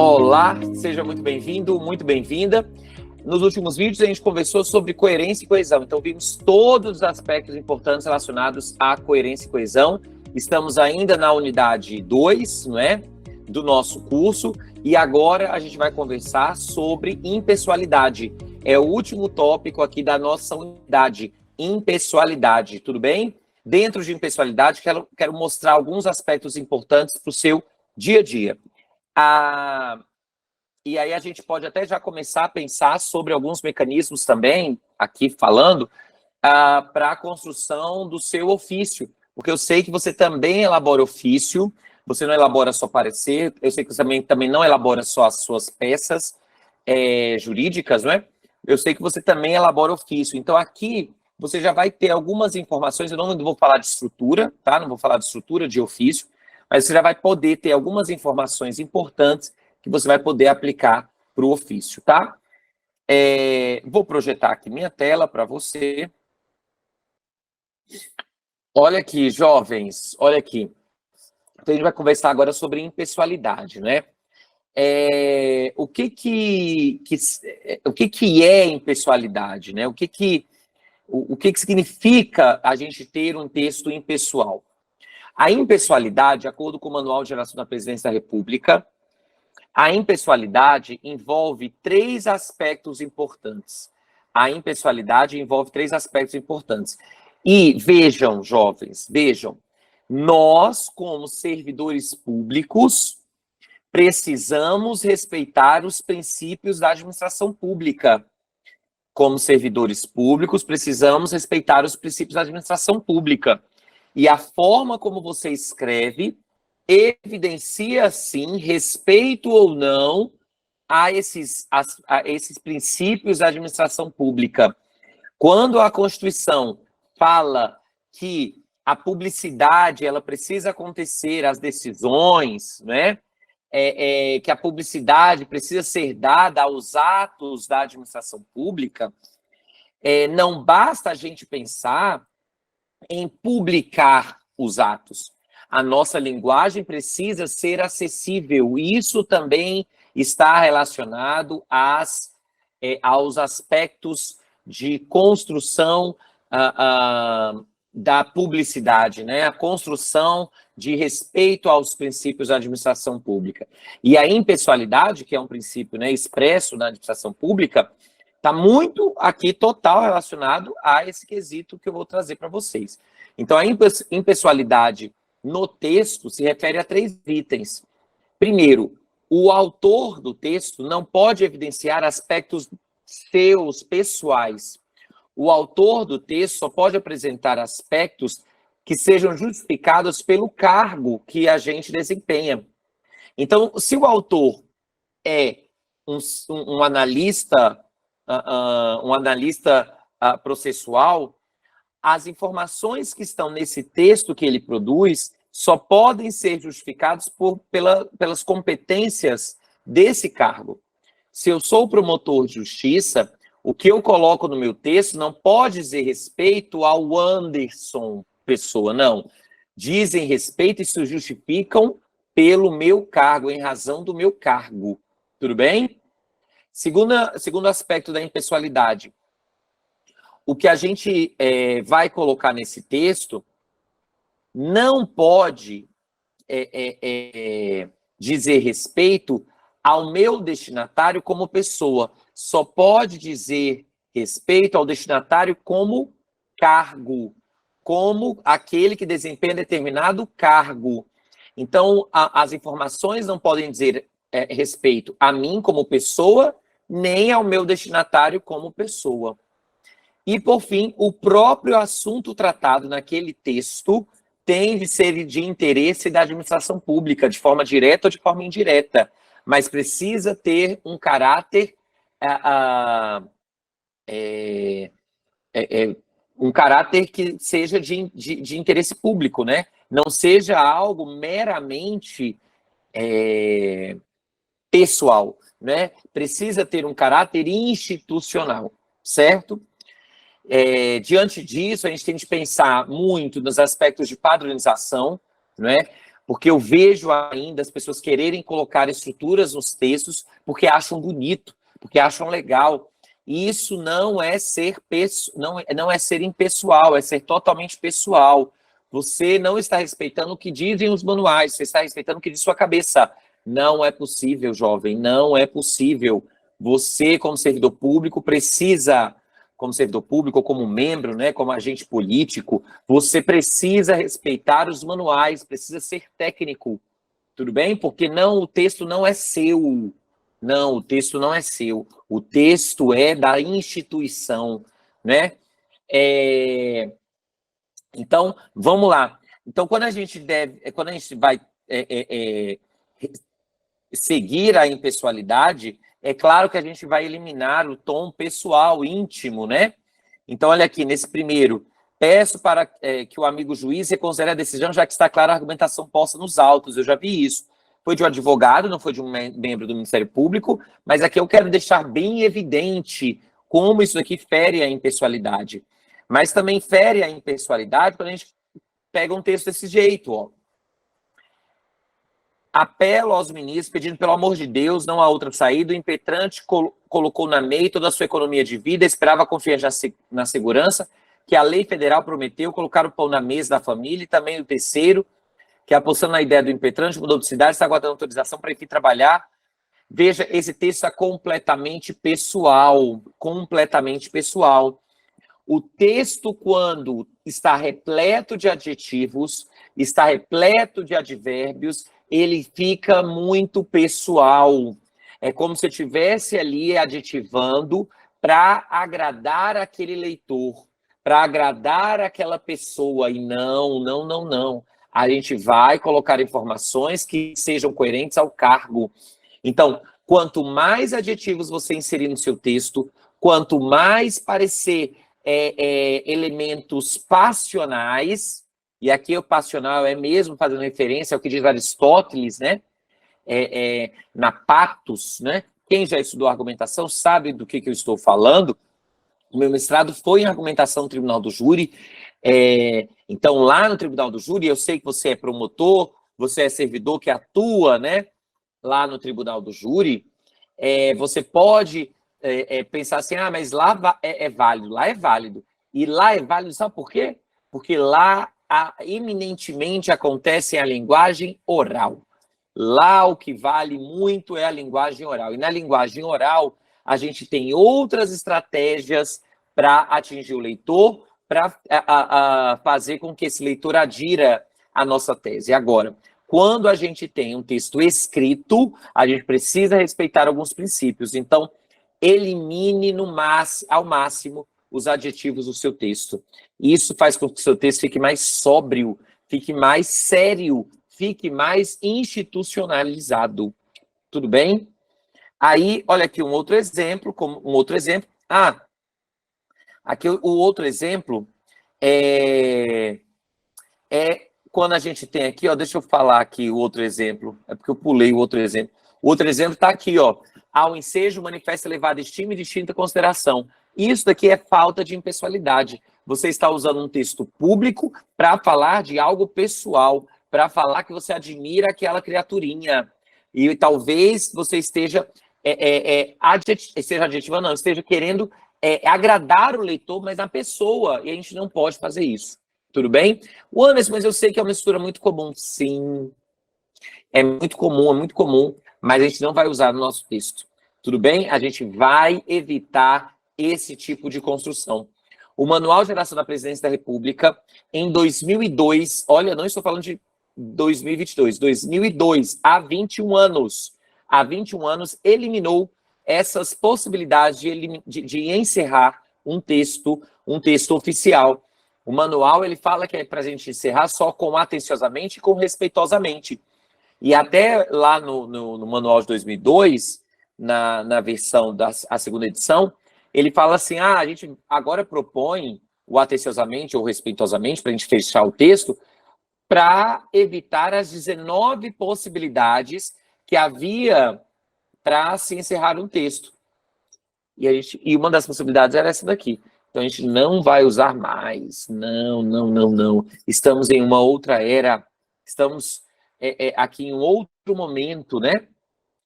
Olá, seja muito bem-vindo, muito bem-vinda. Nos últimos vídeos a gente conversou sobre coerência e coesão, então vimos todos os aspectos importantes relacionados à coerência e coesão. Estamos ainda na unidade 2, não é? Do nosso curso, e agora a gente vai conversar sobre impessoalidade. É o último tópico aqui da nossa unidade, impessoalidade, tudo bem? Dentro de impessoalidade, quero mostrar alguns aspectos importantes para o seu dia a dia. E aí a gente pode até já começar a pensar sobre alguns mecanismos também, aqui falando, para a construção do seu ofício, porque eu sei que você também elabora ofício, você não elabora só parecer, eu sei que você também não elabora só as suas peças jurídicas, não é? Eu sei que você também elabora ofício, então aqui você já vai ter algumas informações, eu não vou falar de estrutura, tá? Não vou falar de estrutura de ofício, mas você já vai poder ter algumas informações importantes que você vai poder aplicar para o ofício, tá? Vou projetar aqui minha tela para você. Olha aqui, jovens, olha aqui. Então, a gente vai conversar agora sobre impessoalidade, né? O que é impessoalidade, né? O que significa a gente ter um texto impessoal? A impessoalidade, de acordo com o Manual de Geração da Presidência da República, a impessoalidade envolve três aspectos importantes. A impessoalidade envolve três aspectos importantes. E vejam, jovens, vejam, nós, como servidores públicos, precisamos respeitar os princípios da administração pública. Como servidores públicos, precisamos respeitar os princípios da administração pública. E a forma como você escreve evidencia, sim, respeito ou não a esses princípios da administração pública. Quando a Constituição fala que a publicidade ela precisa acontecer, as decisões, né? Que a publicidade precisa ser dada aos atos da administração pública, não basta a gente pensar em publicar os atos. A nossa linguagem precisa ser acessível. Isso também está relacionado aos aspectos de construção da publicidade, né? A construção de respeito aos princípios da administração pública. E a impessoalidade, que é um princípio, né, expresso na administração pública, está muito aqui total relacionado a esse quesito que eu vou trazer para vocês. Então, a impessoalidade no texto se refere a três itens. Primeiro, o autor do texto não pode evidenciar aspectos seus, pessoais. O autor do texto só pode apresentar aspectos que sejam justificados pelo cargo que a gente desempenha. Então, se o autor é um analista processual, as informações que estão nesse texto que ele produz só podem ser justificados pelas competências desse cargo. Se eu sou promotor de justiça, o que eu coloco no meu texto não pode dizer respeito ao Anderson Pessoa, não. Dizem respeito e se justificam pelo meu cargo, em razão do meu cargo. Tudo bem? Segundo aspecto da impessoalidade, o que a gente vai colocar nesse texto não pode dizer respeito ao meu destinatário como pessoa, só pode dizer respeito ao destinatário como cargo, como aquele que desempenha determinado cargo. Então, as informações não podem dizer respeito a mim como pessoa, nem ao meu destinatário como pessoa. E, por fim, o próprio assunto tratado naquele texto tem de ser de interesse da administração pública, de forma direta ou de forma indireta, mas precisa ter um caráter que seja de interesse público, né? Não seja algo meramente pessoal, né? Precisa ter um caráter institucional, certo? Diante disso, a gente tem de pensar muito nos aspectos de padronização, não é? Porque eu vejo ainda as pessoas quererem colocar estruturas nos textos porque acham bonito, porque acham legal. E isso não é ser não é ser impessoal, é ser totalmente pessoal. Você não está respeitando o que dizem os manuais, você está respeitando o que diz sua cabeça. Não é possível, jovem, não é possível. Você, como servidor público, precisa, como servidor público, ou como membro, né, como agente político, você precisa respeitar os manuais, precisa ser técnico, tudo bem? Porque não, o texto não é seu. Não, o texto não é seu. O texto é da instituição, né? Então, vamos lá. Então, quando a gente vai seguir a impessoalidade, é claro que a gente vai eliminar o tom pessoal, íntimo, né? Então, olha aqui, nesse primeiro, peço para que o amigo juiz reconsidere a decisão, já que está clara a argumentação posta nos autos. Eu já vi isso. Foi de um advogado, não foi de um membro do Ministério Público, mas aqui eu quero deixar bem evidente como isso aqui fere a impessoalidade. Mas também fere a impessoalidade quando a gente pega um texto desse jeito, ó. Apelo aos ministros pedindo, pelo amor de Deus, não há outra saída. O impetrante colocou na MEI toda a sua economia de vida, esperava confiar na segurança que a lei federal prometeu, colocar o pão na mesa da família, e também o terceiro, que apostando na ideia do impetrante, mudou de cidade, está aguardando autorização para ir trabalhar. Veja, esse texto é completamente pessoal, completamente pessoal. O texto, quando está repleto de adjetivos, está repleto de advérbios, ele fica muito pessoal. É como se eu estivesse ali adjetivando para agradar aquele leitor, para agradar aquela pessoa. E não, não, não, não. A gente vai colocar informações que sejam coerentes ao cargo. Então, quanto mais adjetivos você inserir no seu texto, quanto mais parecer elementos passionais, e aqui o passional é mesmo fazendo referência ao que diz Aristóteles, né? Na Patos, né? Quem já estudou argumentação sabe do que eu estou falando. O meu mestrado foi em argumentação no Tribunal do Júri. Então, lá no Tribunal do Júri, eu sei que você é promotor, você é servidor que atua, né? Lá no Tribunal do Júri, você pode pensar assim, mas lá é válido, lá é válido. E lá é válido, sabe por quê? Porque lá eminentemente acontece a linguagem oral. Lá o que vale muito é a linguagem oral. E na linguagem oral, a gente tem outras estratégias para atingir o leitor, para fazer com que esse leitor adira à nossa tese. Agora, quando a gente tem um texto escrito, a gente precisa respeitar alguns princípios. Então, elimine ao máximo os adjetivos do seu texto. Isso faz com que o seu texto fique mais sóbrio, fique mais sério, fique mais institucionalizado. Tudo bem? Aí, olha aqui um outro exemplo. Aqui o outro exemplo é quando a gente tem aqui, ó, deixa eu falar aqui o outro exemplo, é porque eu pulei o outro exemplo. O outro exemplo está aqui, ó. Ao ensejo manifesta elevada estima e distinta consideração. Isso daqui é falta de impessoalidade. Você está usando um texto público para falar de algo pessoal, para falar que você admira aquela criaturinha. E talvez você esteja esteja querendo agradar o leitor, mas na pessoa, e a gente não pode fazer isso. Tudo bem? O Anderson, mas eu sei que é uma mistura muito comum. Sim, é muito comum, mas a gente não vai usar no nosso texto. Tudo bem? A gente vai evitar esse tipo de construção. O Manual de Geração da Presidência da República, em 2002, olha, não estou falando de 2022, 2002, há 21 anos, eliminou essas possibilidades de encerrar um texto oficial. O manual, ele fala que é para a gente encerrar só com atenciosamente e com respeitosamente. E até lá no manual de 2002, na versão da segunda edição, ele fala assim, a gente agora propõe o atenciosamente ou respeitosamente, para a gente fechar o texto, para evitar as 19 possibilidades que havia para se encerrar um texto. E uma das possibilidades era essa daqui. Então, a gente não vai usar mais. Não. Estamos em uma outra era. Estamos aqui em outro momento, né?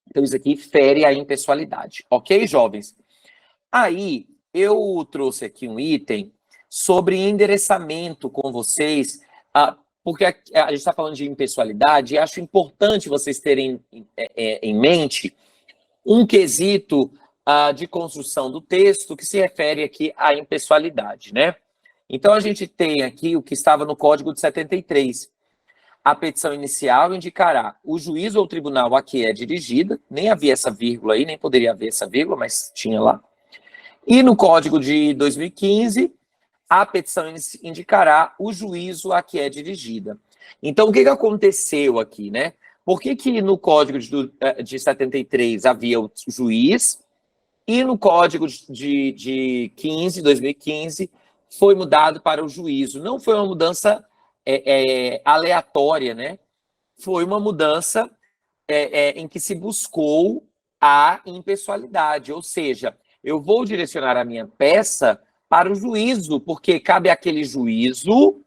Então, isso aqui fere a impessoalidade. Ok, jovens? Aí, eu trouxe aqui um item sobre endereçamento com vocês, porque a gente está falando de impessoalidade e acho importante vocês terem em mente um quesito de construção do texto que se refere aqui à impessoalidade, né? Então, a gente tem aqui o que estava no Código de 73. A petição inicial indicará o juízo ou tribunal a que é dirigida, nem havia essa vírgula aí, nem poderia haver essa vírgula, mas tinha lá. E no Código de 2015, a petição indicará o juízo a que é dirigida. Então, o que aconteceu aqui, né? Por que no Código de 73 havia o juiz e no Código de 2015, foi mudado para o juízo? Não foi uma mudança aleatória, né? Foi uma mudança em que se buscou a impessoalidade, ou seja, eu vou direcionar a minha peça para o juízo, porque cabe àquele juízo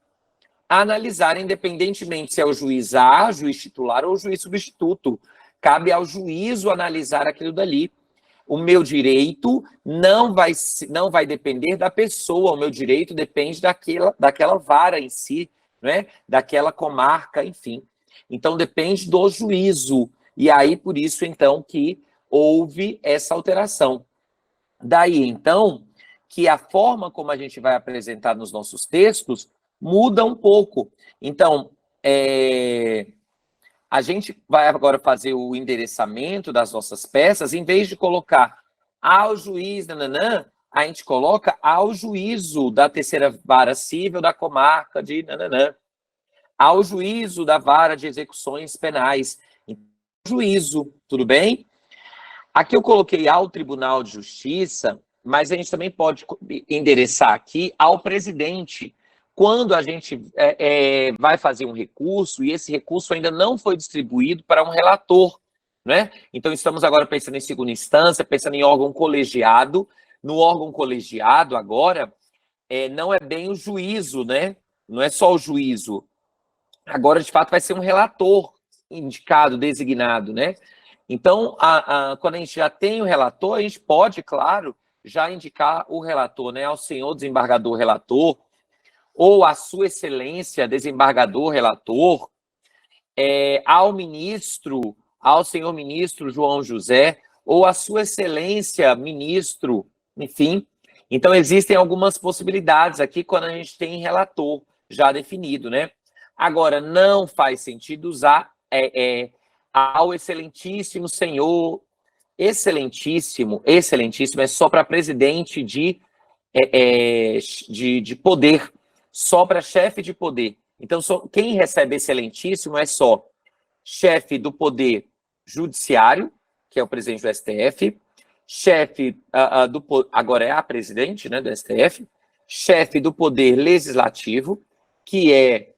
analisar, independentemente se é o juiz A, juiz titular ou juiz substituto. Cabe ao juízo analisar aquilo dali. O meu direito não vai depender da pessoa, o meu direito depende daquela vara em si, né? Daquela comarca, enfim. Então, depende do juízo. E aí, por isso, então, que houve essa alteração. Daí, então, que a forma como a gente vai apresentar nos nossos textos muda um pouco. Então, a gente vai agora fazer o endereçamento das nossas peças, em vez de colocar ao juiz, nananã, a gente coloca ao juízo da terceira vara civil da comarca de nananã, ao juízo da vara de execuções penais. Juízo, tudo bem? Aqui eu coloquei ao Tribunal de Justiça, mas a gente também pode endereçar aqui ao presidente, quando a gente vai fazer um recurso e esse recurso ainda não foi distribuído para um relator, né? Então, estamos agora pensando em segunda instância, pensando em órgão colegiado. No órgão colegiado, agora, não é bem o juízo, né? Não é só o juízo. Agora, de fato, vai ser um relator indicado, designado, né? Então, quando a gente já tem o relator, a gente pode, claro, já indicar o relator, né? Ao senhor desembargador relator, ou a sua excelência desembargador relator, ao ministro, ao senhor ministro João José, ou a sua excelência ministro, enfim. Então, existem algumas possibilidades aqui quando a gente tem relator já definido, né? Agora, não faz sentido usar ao excelentíssimo senhor, excelentíssimo é só para presidente de poder, só para chefe de poder. Então, quem recebe excelentíssimo é só chefe do poder judiciário, que é o presidente do STF, chefe agora é a presidente, né, do STF, chefe do poder legislativo, que é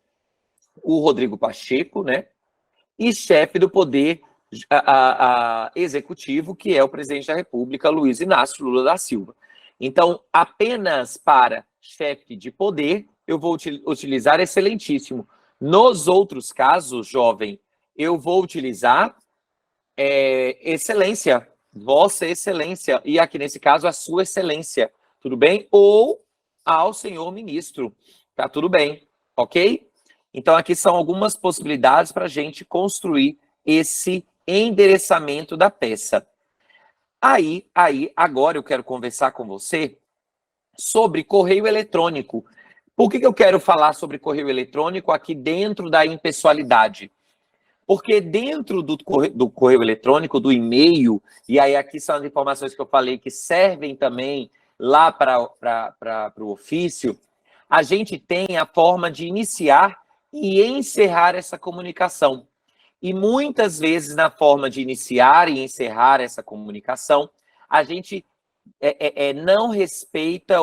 o Rodrigo Pacheco, né, e chefe do poder executivo, que é o presidente da República, Luiz Inácio Lula da Silva. Então, apenas para chefe de poder, eu vou utilizar excelentíssimo. Nos outros casos, jovem, eu vou utilizar excelência, vossa excelência, e aqui nesse caso, a sua excelência, tudo bem? Ou ao senhor ministro, tá tudo bem, ok? Então, aqui são algumas possibilidades para a gente construir esse endereçamento da peça. Aí, agora eu quero conversar com você sobre correio eletrônico. Por que eu quero falar sobre correio eletrônico aqui dentro da impessoalidade? Porque dentro do correio eletrônico, do e-mail, e aí aqui são as informações que eu falei que servem também lá para o ofício, a gente tem a forma de iniciar e encerrar essa comunicação. E muitas vezes, na forma de iniciar e encerrar essa comunicação, a gente não respeita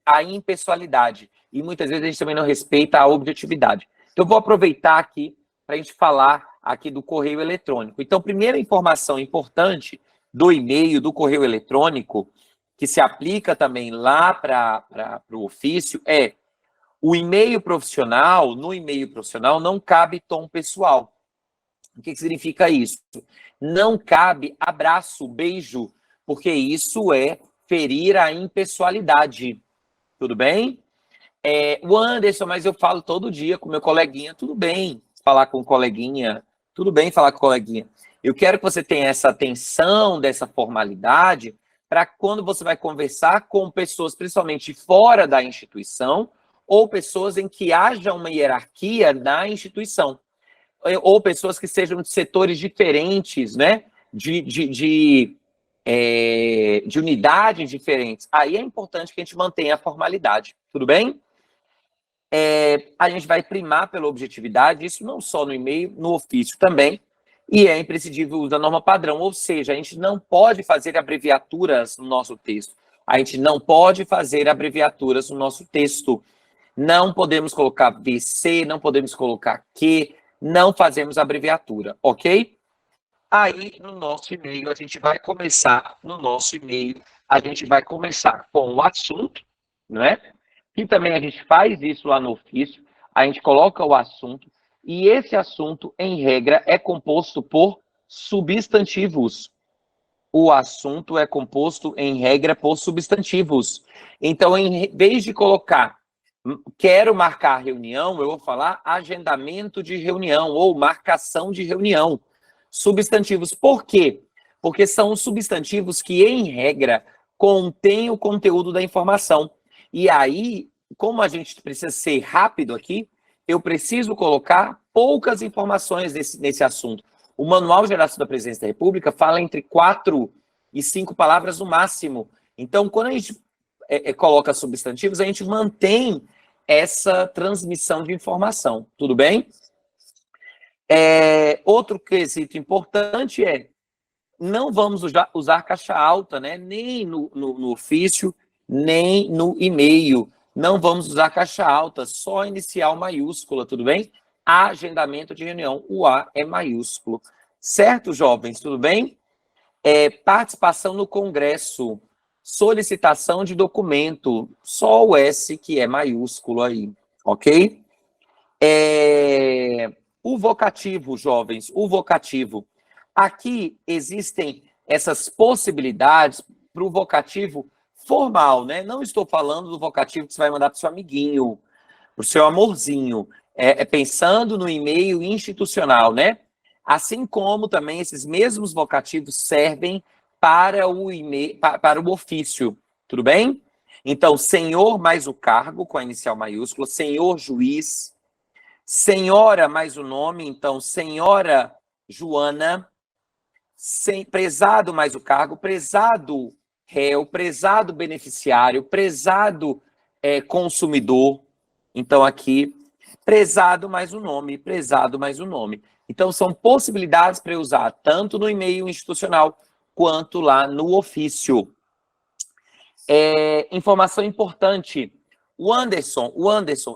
a impessoalidade. E muitas vezes a gente também não respeita a objetividade. Então, eu vou aproveitar aqui para a gente falar aqui do correio eletrônico. Então, primeira informação importante do e-mail, do correio eletrônico, que se aplica também lá para o ofício, o e-mail profissional, no e-mail profissional não cabe tom pessoal. O que significa isso? Não cabe abraço, beijo, porque isso é ferir a impessoalidade. Tudo bem? O Anderson, mas eu falo todo dia com meu coleguinha. Tudo bem falar com o coleguinha. Tudo bem falar com o coleguinha. Eu quero que você tenha essa atenção dessa formalidade para quando você vai conversar com pessoas, principalmente fora da instituição, ou pessoas em que haja uma hierarquia na instituição, ou pessoas que sejam de setores diferentes, né? De unidades diferentes. Aí é importante que a gente mantenha a formalidade. Tudo bem? A gente vai primar pela objetividade, isso não só no e-mail, no ofício também, e é imprescindível o uso da norma padrão, ou seja, a gente não pode fazer abreviaturas no nosso texto. A gente não pode fazer abreviaturas no nosso texto. Não podemos colocar VC, não podemos colocar Q, não fazemos abreviatura, ok? Aí, no nosso e-mail, a gente vai começar com o assunto, não é? E também a gente faz isso lá no ofício, a gente coloca o assunto, e esse assunto, em regra, é composto por substantivos. O assunto é composto, em regra, por substantivos. Então, em vez de colocar quero marcar reunião, eu vou falar agendamento de reunião ou marcação de reunião. Substantivos. Por quê? Porque são os substantivos que, em regra, contêm o conteúdo da informação. E aí, como a gente precisa ser rápido aqui, eu preciso colocar poucas informações nesse assunto. O Manual de Geração da Presidência da República fala entre 4 e 5 palavras no máximo. Então, quando a gente coloca substantivos, a gente mantém essa transmissão de informação. Tudo bem? Outro quesito importante não vamos usar caixa alta, né? Nem no ofício, nem no e-mail. Não vamos usar caixa alta, só inicial maiúscula, tudo bem? Agendamento de reunião, o A é maiúsculo. Certo, jovens? Tudo bem? Participação no congresso, solicitação de documento, só o S que é maiúsculo aí, ok? O vocativo, jovens, o vocativo. Aqui existem essas possibilidades para o vocativo formal, né? Não estou falando do vocativo que você vai mandar para o seu amiguinho, para o seu amorzinho. Pensando no e-mail institucional, né? Assim como também esses mesmos vocativos servem para o e-mail, para o ofício, tudo bem? Então, senhor mais o cargo, com a inicial maiúscula, senhor juiz, senhora mais o nome, então, senhora Joana, prezado mais o cargo, prezado réu, prezado beneficiário, prezado consumidor. Então, aqui, prezado mais o nome, prezado mais o nome. Então, são possibilidades para eu usar tanto no e-mail institucional quanto lá no ofício. Informação importante. O Anderson,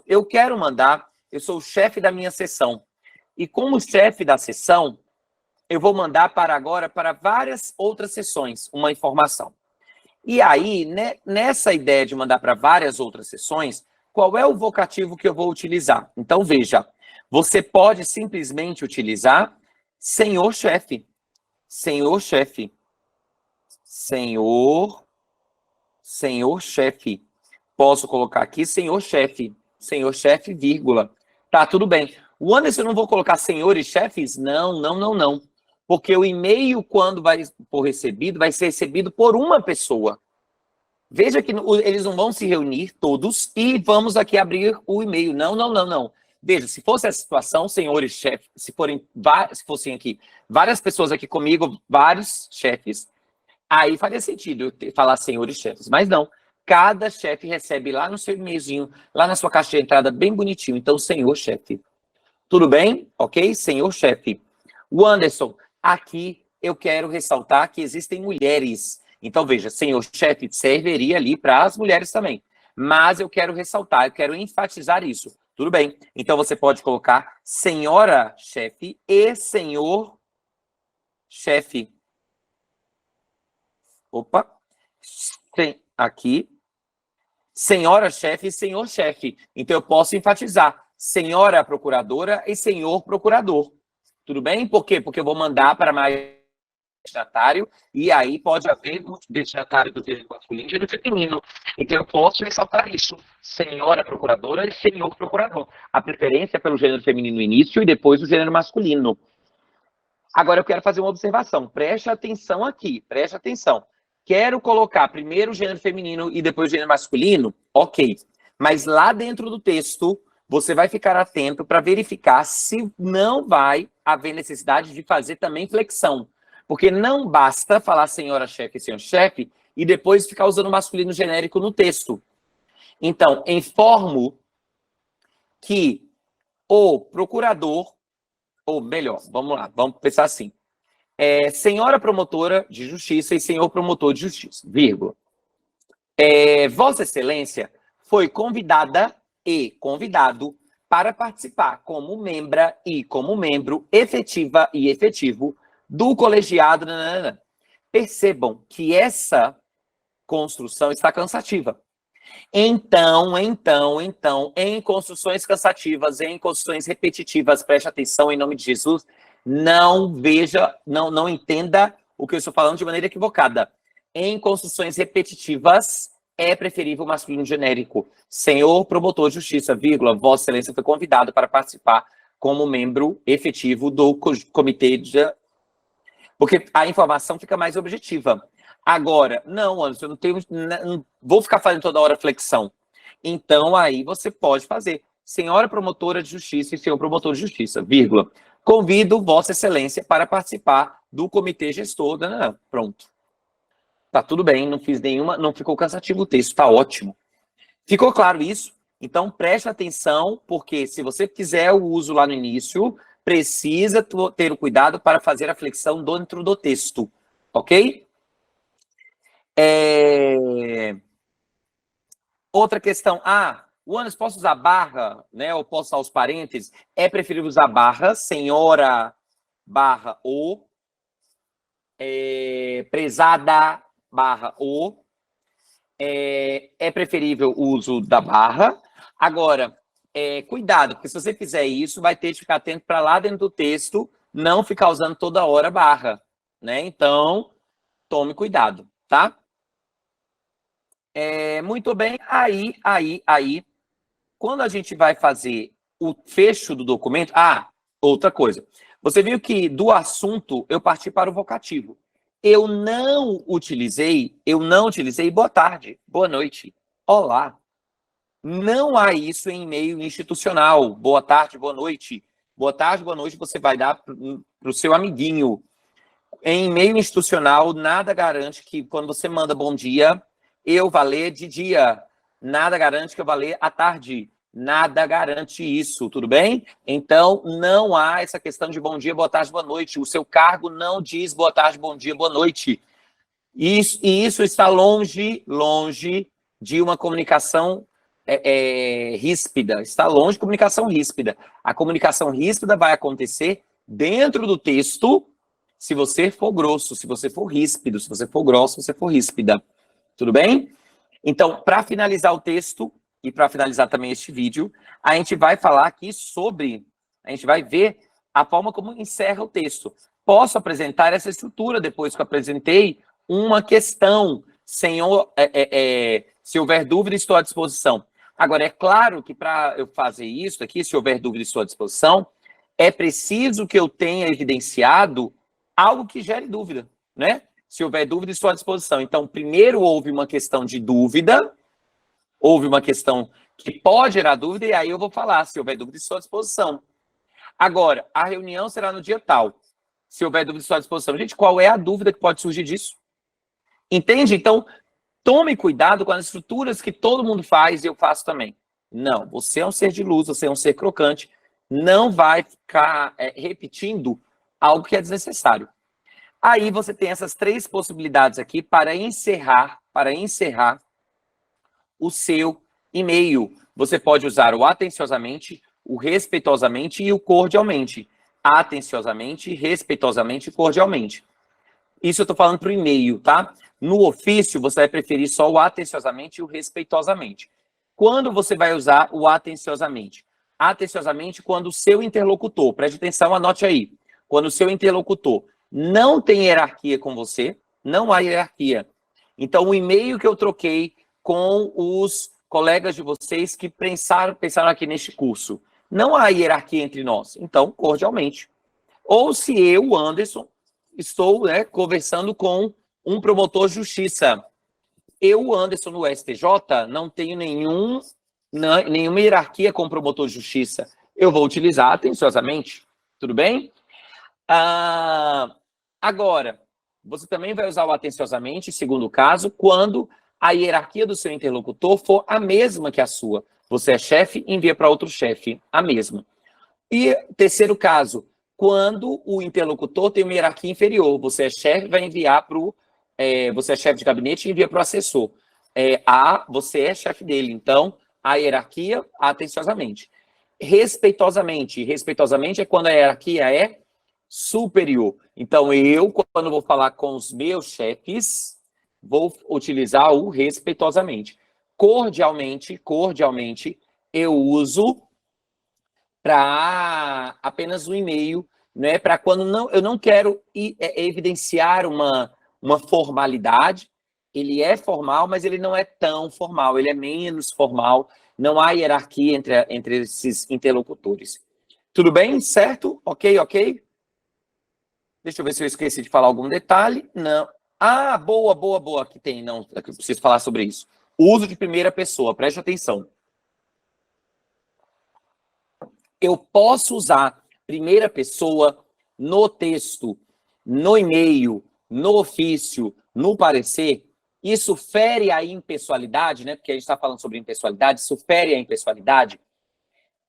eu quero mandar, eu sou o chefe da minha seção. E como chefe da seção, eu vou mandar agora para várias outras seções uma informação. E aí, né, nessa ideia de mandar para várias outras seções, qual é o vocativo que eu vou utilizar? Então, veja, você pode simplesmente utilizar senhor-chefe. Senhor-chefe. Senhor-chefe. Posso colocar aqui senhor-chefe. Senhor-chefe, vírgula. Tá, tudo bem. O Anderson, eu não vou colocar senhores chefes? Não. Porque o e-mail, quando vai for recebido, vai ser recebido por uma pessoa. Veja que eles não vão se reunir todos e vamos aqui abrir o e-mail. Não. Veja, se fosse essa situação, senhores chefes, se fossem aqui várias pessoas aqui comigo, vários chefes, aí faria sentido eu falar senhores chefes. Mas não, cada chefe recebe lá no seu e-mailzinho, lá na sua caixa de entrada, bem bonitinho. Então, senhor chefe. Tudo bem? Ok? Senhor chefe. O Anderson, aqui eu quero ressaltar que existem mulheres. Então, veja, senhor chefe serviria ali para as mulheres também. Mas eu quero ressaltar, eu quero enfatizar isso. Tudo bem. Então, você pode colocar senhora chefe e senhor chefe. Opa. Aqui. Senhora chefe e senhor chefe. Então, eu posso enfatizar senhora procuradora e senhor procurador. Tudo bem? Por quê? Porque eu vou mandar para mais destinatário, e aí pode haver um destinatário do gênero masculino e gênero feminino. Então eu posso ressaltar isso, senhora procuradora e senhor procurador. A preferência é pelo gênero feminino no início e depois o gênero masculino. Agora eu quero fazer uma observação, preste atenção aqui, preste atenção. Quero colocar primeiro o gênero feminino e depois o gênero masculino? Ok. Mas lá dentro do texto, você vai ficar atento para verificar se não vai haver necessidade de fazer também flexão. Porque não basta falar senhora chefe e senhor chefe e depois ficar usando o masculino genérico no texto. Então, informo que o procurador, ou melhor, vamos lá, vamos pensar assim. Senhora promotora de justiça e senhor promotor de justiça, vírgula. Vossa Excelência foi convidada e convidado para participar como membra e como membro efetiva e efetivo do colegiado. Nanana. Percebam que essa construção está cansativa. Então, em construções cansativas, em construções repetitivas, preste atenção em nome de Jesus, não entenda o que eu estou falando de maneira equivocada. Em construções repetitivas, é preferível o masculino genérico. Senhor promotor de justiça, vírgula, Vossa Excelência foi convidado para participar como membro efetivo do comitê de... Porque a informação fica mais objetiva. Agora, não, Anderson, eu não vou ficar fazendo toda hora flexão. Então, aí você pode fazer. Senhora promotora de justiça e senhor promotor de justiça, vírgula. Convido Vossa Excelência para participar do comitê gestor. Não, pronto. Tá tudo bem, não fiz nenhuma, não ficou cansativo o texto, tá ótimo. Ficou claro isso? Então, preste atenção, porque se você quiser o uso lá no início, precisa ter o cuidado para fazer a flexão dentro do texto, ok? Outra questão. O Anderson, posso usar barra, né? Ou posso usar os parênteses? É preferível usar barra, senhora, barra, ou, prezada, barra, ou. É preferível o uso da barra. Agora, cuidado, porque se você fizer isso, vai ter que ficar atento para lá dentro do texto, não ficar usando toda hora barra, né? Então, tome cuidado, tá? Muito bem, aí, quando a gente vai fazer o fecho do documento... outra coisa. Você viu que do assunto eu parti para o vocativo. Eu não utilizei boa tarde, boa noite, olá. Não há isso em e-mail institucional. Boa tarde, boa noite. Boa tarde, boa noite, você vai dar para o seu amiguinho. Em e-mail institucional, nada garante que quando você manda bom dia, eu vá ler de dia. Nada garante que eu vá ler à tarde. Nada garante isso, tudo bem? Então, não há essa questão de bom dia, boa tarde, boa noite. O seu cargo não diz boa tarde, bom dia, boa noite. Isso está longe de uma comunicação ríspida. Está longe de comunicação ríspida. A comunicação ríspida vai acontecer dentro do texto, se você for grosso, se você for ríspido, se você for grosso, se você for ríspida. Tudo bem? Então, para finalizar o texto, e para finalizar também este vídeo, a gente vai falar aqui a gente vai ver a forma como encerra o texto. Posso apresentar essa estrutura depois que eu apresentei uma questão, senhor, se houver dúvida, estou à disposição. Agora, é claro que para eu fazer isso aqui, se houver dúvida, estou à disposição, é preciso que eu tenha evidenciado algo que gere dúvida, né? Se houver dúvida, estou à disposição. Então, primeiro houve uma questão de dúvida, houve uma questão que pode gerar dúvida, e aí eu vou falar, se houver dúvida, estou à disposição. Agora, a reunião será no dia tal. Se houver dúvida, estou à disposição. Gente, qual é a dúvida que pode surgir disso? Entende? Então, tome cuidado com as estruturas que todo mundo faz e eu faço também. Não, você é um ser de luz, você é um ser crocante, não vai ficar repetindo algo que é desnecessário. Aí você tem essas três possibilidades aqui para encerrar o seu e-mail. Você pode usar o atenciosamente, o respeitosamente e o cordialmente. Atenciosamente, respeitosamente e cordialmente. Isso eu estou falando para o e-mail, tá? No ofício, você vai preferir só o atenciosamente e o respeitosamente. Quando você vai usar o atenciosamente? Atenciosamente quando o seu interlocutor, preste atenção, anote aí. quando o seu interlocutor não tem hierarquia com você, não há hierarquia. Então, o e-mail que eu troquei com os colegas de vocês que pensaram aqui neste curso, não há hierarquia entre nós. Então, cordialmente. Ou se eu, Anderson, estou, né, conversando com um promotor de justiça. Eu, Anderson, no STJ, não tenho nenhuma hierarquia com o promotor de justiça. Eu vou utilizar atenciosamente. Tudo bem? Agora, você também vai usar o atenciosamente, segundo caso, quando a hierarquia do seu interlocutor for a mesma que a sua. Você é chefe, envia para outro chefe, a mesma. E terceiro caso, quando o interlocutor tem uma hierarquia inferior, você é chefe, vai enviar para o... você é chefe de gabinete e envia para o assessor. Você é chefe dele, então, a hierarquia, atenciosamente. Respeitosamente. Respeitosamente é quando a hierarquia é superior. Então, eu, quando vou falar com os meus chefes, vou utilizar o respeitosamente. Cordialmente, eu uso para apenas um e-mail, né? Para quando eu não quero evidenciar uma formalidade. Ele é formal, mas ele não é tão formal, ele é menos formal. Não há hierarquia entre esses interlocutores. Tudo bem? Certo? Ok? Deixa eu ver se eu esqueci de falar algum detalhe. Não. Boa. Que tem, não. Eu preciso falar sobre isso. Uso de primeira pessoa, preste atenção. Eu posso usar primeira pessoa no texto, no e-mail, no ofício, no parecer. Isso fere a impessoalidade, né? Porque a gente está falando sobre impessoalidade. Isso fere a impessoalidade?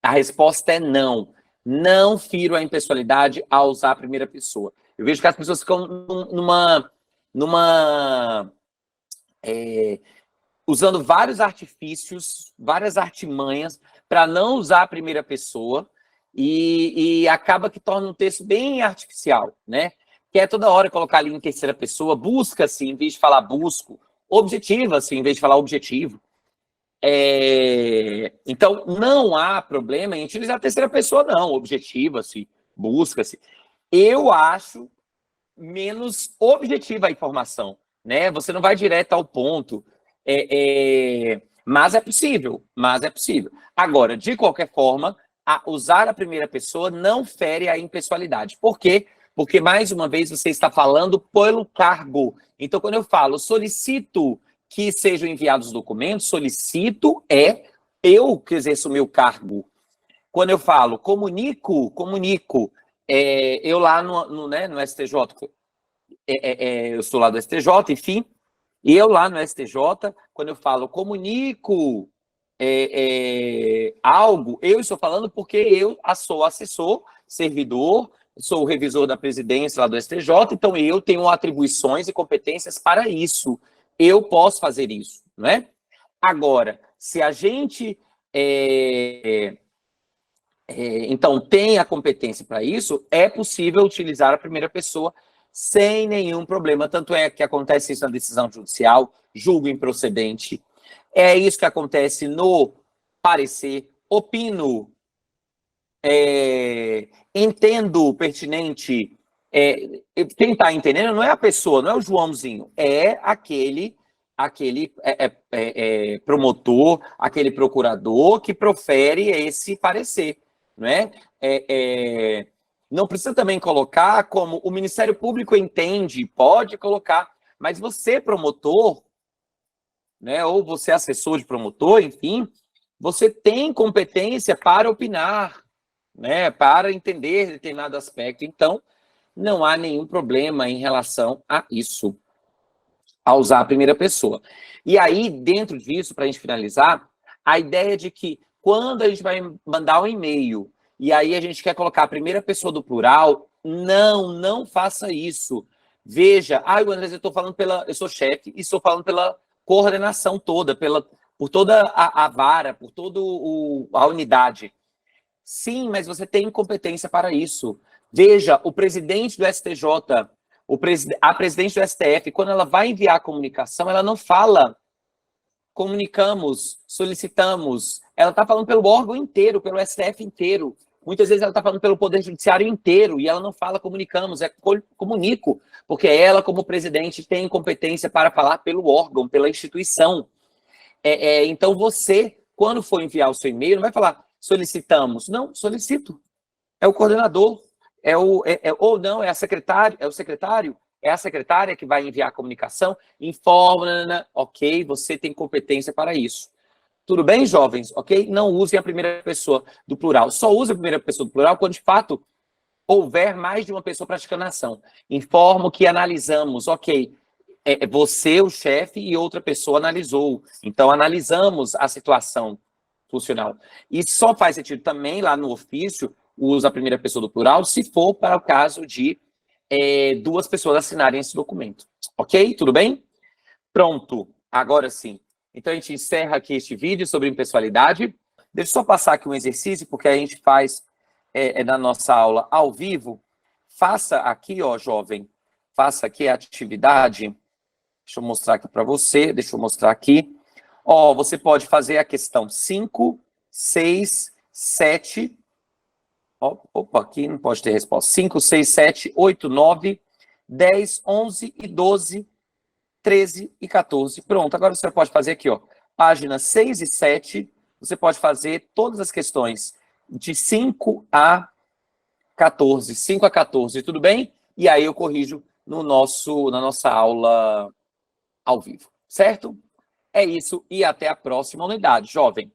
A resposta é não. Não firo a impessoalidade ao usar a primeira pessoa. Eu vejo que as pessoas ficam usando vários artifícios, várias artimanhas para não usar a primeira pessoa e acaba que torna um texto bem artificial, né? Que é toda hora colocar ali em terceira pessoa, busca-se em vez de falar busco, objetiva-se em vez de falar objetivo. Então, não há problema em utilizar a terceira pessoa, não. Objetiva-se, busca-se. Eu acho menos objetiva a informação, né? Você não vai direto ao ponto. Mas é possível. Agora, de qualquer forma, usar a primeira pessoa não fere a impessoalidade. Por quê? Porque, mais uma vez, você está falando pelo cargo. Então, quando eu falo solicito que sejam enviados documentos, solicito eu que exerço o meu cargo. Quando eu falo comunico, eu lá no STJ, eu sou lá do STJ, enfim, e eu lá no STJ, quando eu falo comunico algo, eu estou falando porque eu sou assessor, servidor, sou o revisor da presidência lá do STJ, então eu tenho atribuições e competências para isso. Eu posso fazer isso, não é? Agora, se a gente então tem a competência para isso, é possível utilizar a primeira pessoa sem nenhum problema. Tanto é que acontece isso na decisão judicial, julgo improcedente. É isso que acontece no parecer, opino, entendo pertinente. Quem está entendendo não é a pessoa, não é o Joãozinho, é aquele promotor, aquele procurador que profere esse parecer, não é? Não precisa também colocar como o Ministério Público entende, pode colocar, mas você, promotor, né, ou você, assessor de promotor, enfim, você tem competência para opinar, né, para entender determinado aspecto. Então, não há nenhum problema em relação a isso, a usar a primeira pessoa. E aí, dentro disso, para a gente finalizar, a ideia de que quando a gente vai mandar um e-mail e aí a gente quer colocar a primeira pessoa do plural, não faça isso. Veja, André, eu sou chefe e estou falando pela coordenação toda, por toda a vara, por toda a unidade. Sim, mas você tem competência para isso. Veja, o presidente do STJ, a presidente do STF, quando ela vai enviar a comunicação, ela não fala comunicamos, solicitamos. Ela está falando pelo órgão inteiro, pelo STF inteiro. Muitas vezes ela está falando pelo Poder Judiciário inteiro e ela não fala comunicamos, é comunico, porque ela, como presidente, tem competência para falar pelo órgão, pela instituição. Então, você, quando for enviar o seu e-mail, não vai falar solicitamos. Não, solicito. É o coordenador, ou não, é a secretária, é o secretário, é a secretária que vai enviar a comunicação, informa, ok, você tem competência para isso. Tudo bem, jovens? Ok? Não usem a primeira pessoa do plural. Só use a primeira pessoa do plural quando, de fato, houver mais de uma pessoa praticando a ação. Informo que analisamos, ok, você, o chefe, e outra pessoa analisou. Então, analisamos a situação funcional. E só faz sentido também, lá no ofício, usa a primeira pessoa do plural, se for para o caso de duas pessoas assinarem esse documento. Ok? Tudo bem? Pronto. Agora sim. Então, a gente encerra aqui este vídeo sobre impessoalidade. Deixa eu só passar aqui um exercício, porque a gente faz na nossa aula ao vivo. Faça aqui, ó, jovem, faça aqui a atividade. Deixa eu mostrar aqui para você, deixa eu mostrar aqui. Ó, você pode fazer a questão 5, 6, 7. Opa, aqui não pode ter resposta. 5, 6, 7, 8, 9, 10, 11 e 12, 13 e 14. Pronto, agora você pode fazer aqui, ó, páginas 6 e 7, você pode fazer todas as questões de 5 a 14, 5 a 14, tudo bem? E aí eu corrijo na nossa aula ao vivo, certo? É isso, e até a próxima unidade, jovem.